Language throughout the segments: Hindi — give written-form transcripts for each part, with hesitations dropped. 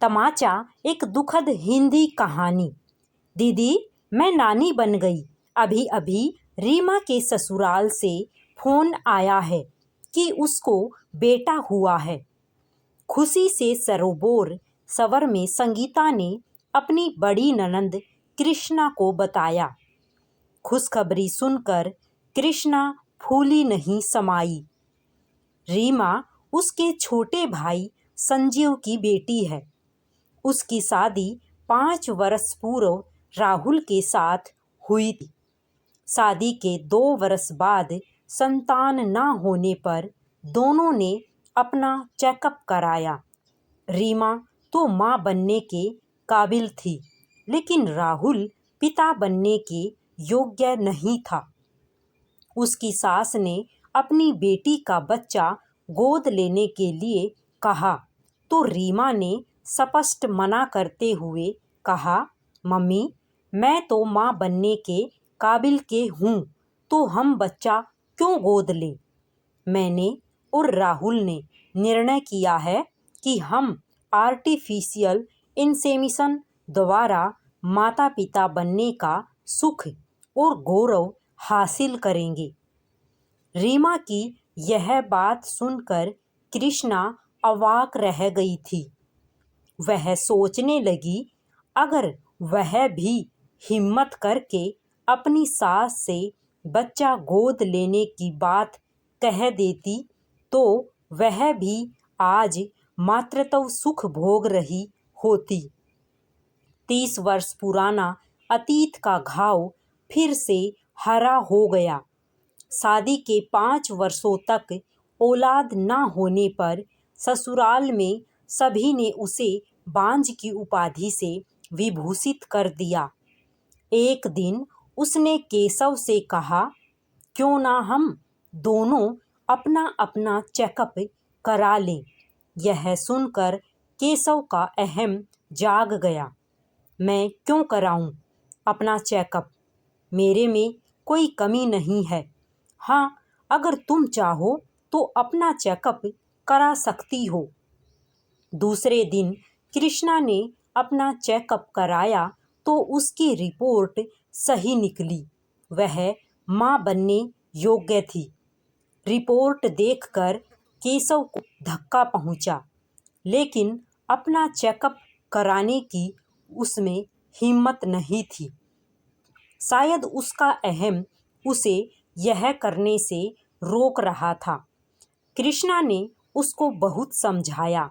तमाचा एक दुखद हिंदी कहानी। दीदी, मैं नानी बन गई। अभी अभी रीमा के ससुराल से फोन आया है कि उसको बेटा हुआ है। खुशी से सरोबोर सवर में संगीता ने अपनी बड़ी ननंद कृष्णा को बताया। खुशखबरी सुनकर कृष्णा फूली नहीं समाई। रीमा उसके छोटे भाई संजीव की बेटी है। उसकी शादी 5 वर्ष पूर्व राहुल के साथ हुई थी। शादी के 2 वर्ष बाद संतान न होने पर दोनों ने अपना चेकअप कराया। रीमा तो माँ बनने के काबिल थी, लेकिन राहुल पिता बनने के योग्य नहीं था। उसकी सास ने अपनी बेटी का बच्चा गोद लेने के लिए कहा तो रीमा ने स्पष्ट मना करते हुए कहा, मम्मी, मैं तो माँ बनने के काबिल के हूँ, तो हम बच्चा क्यों गोद लें। मैंने और राहुल ने निर्णय किया है कि हम आर्टिफिशियल इंसेमिनेशन द्वारा माता पिता बनने का सुख और गौरव हासिल करेंगे। रीमा की यह बात सुनकर कृष्णा अवाक रह गई थी। वह सोचने लगी, अगर वह भी हिम्मत करके अपनी सास से बच्चा गोद लेने की बात कह देती तो वह भी आज मातृत्व सुख भोग रही होती। 30 वर्ष पुराना अतीत का घाव फिर से हरा हो गया। शादी के 5 वर्षों तक औलाद न होने पर ससुराल में सभी ने उसे बांझ की उपाधि से विभूषित कर दिया। एक दिन उसने केशव से कहा, क्यों ना हम दोनों अपना अपना चेकअप करा लें। यह सुनकर केशव का अहम जाग गया। मैं क्यों कराऊं अपना चेकअप? मेरे में कोई कमी नहीं है। हाँ, अगर तुम चाहो तो अपना चेकअप करा सकती हो। दूसरे दिन कृष्णा ने अपना चेकअप कराया तो उसकी रिपोर्ट सही निकली। वह माँ बनने योग्य थी। रिपोर्ट देखकर केशव को धक्का पहुंचा, लेकिन अपना चेकअप कराने की उसमें हिम्मत नहीं थी। शायद उसका अहम उसे यह करने से रोक रहा था। कृष्णा ने उसको बहुत समझाया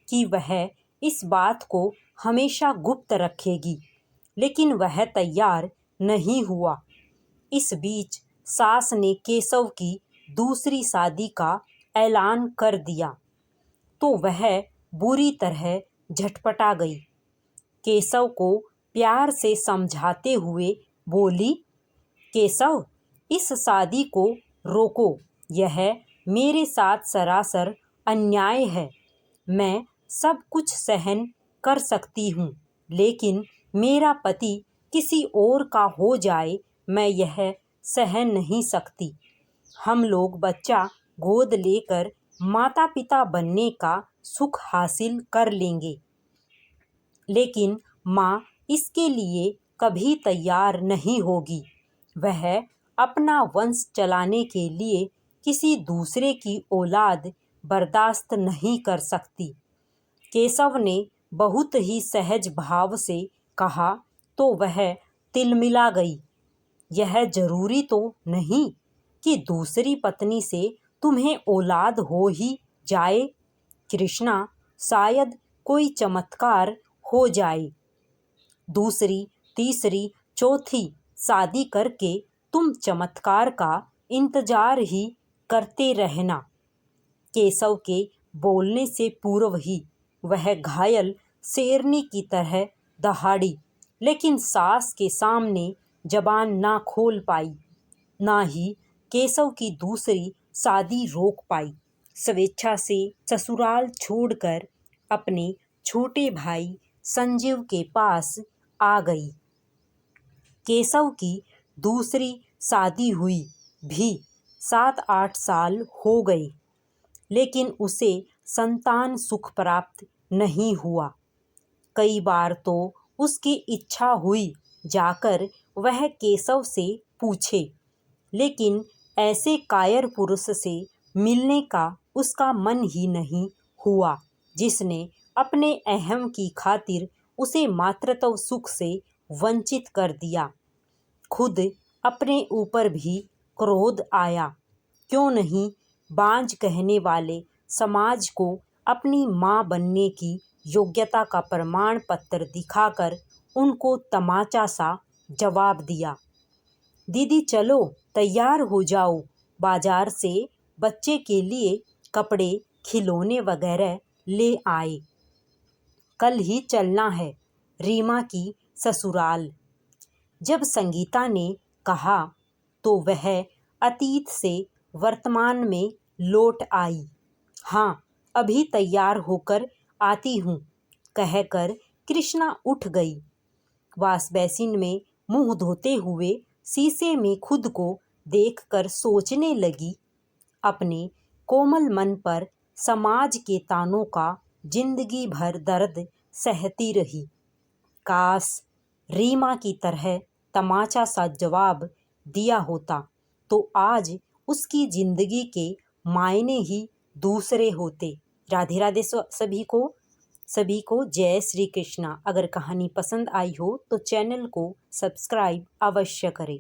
कि वह इस बात को हमेशा गुप्त रखेगी, लेकिन वह तैयार नहीं हुआ। इस बीच सास ने केशव की दूसरी शादी का ऐलान कर दिया तो वह बुरी तरह झटपटा गई। केशव को प्यार से समझाते हुए बोली, केशव, इस शादी को रोको। यह मेरे साथ सरासर अन्याय है। मैं सब कुछ सहन कर सकती हूँ, लेकिन मेरा पति किसी और का हो जाए, मैं यह सहन नहीं सकती। हम लोग बच्चा गोद लेकर माता पिता बनने का सुख हासिल कर लेंगे, लेकिन माँ इसके लिए कभी तैयार नहीं होगी। वह अपना वंश चलाने के लिए किसी दूसरे की औलाद बर्दाश्त नहीं कर सकती। केशव ने बहुत ही सहज भाव से कहा तो वह तिलमिला गई। यह जरूरी तो नहीं कि दूसरी पत्नी से तुम्हें औलाद हो ही जाए कृष्णा, शायद कोई चमत्कार हो जाए। दूसरी, तीसरी, चौथी शादी करके तुम चमत्कार का इंतजार ही करते रहना। केशव के बोलने से पूर्व ही वह घायल शेरनी की तरह दहाड़ी, लेकिन सास के सामने जबान ना खोल पाई, ना ही केशव की दूसरी शादी रोक पाई। स्वेच्छा से ससुराल छोड़कर अपने छोटे भाई संजीव के पास आ गई। केशव की दूसरी शादी हुई भी 7-8 साल हो गए, लेकिन उसे संतान सुख प्राप्त नहीं हुआ। कई बार तो उसकी इच्छा हुई जाकर वह केशव से पूछे, लेकिन ऐसे कायर पुरुष से मिलने का उसका मन ही नहीं हुआ, जिसने अपने अहम की खातिर उसे मातृत्व सुख से वंचित कर दिया। खुद अपने ऊपर भी क्रोध आया। क्यों नहीं बांझ कहने वाले समाज को अपनी माँ बनने की योग्यता का प्रमाण पत्र दिखाकर उनको तमाचा सा जवाब दिया। दीदी चलो तैयार हो जाओ, बाजार से बच्चे के लिए कपड़े खिलौने वगैरह ले आए, कल ही चलना है रीमा की ससुराल। जब संगीता ने कहा तो वह अतीत से वर्तमान में लौट आई। हाँ, अभी तैयार होकर आती हूँ, कहकर कृष्णा उठ गई। वॉश बेसिन में मुंह धोते हुए शीशे में खुद को देखकर सोचने लगी, अपने कोमल मन पर समाज के तानों का जिंदगी भर दर्द सहती रही। काश रीमा की तरह तमाचा सा जवाब दिया होता तो आज उसकी जिंदगी के मायने ही दूसरे होते। राधे राधे सभी को जय श्री कृष्णा। अगर कहानी पसंद आई हो तो चैनल को सब्सक्राइब अवश्य करें।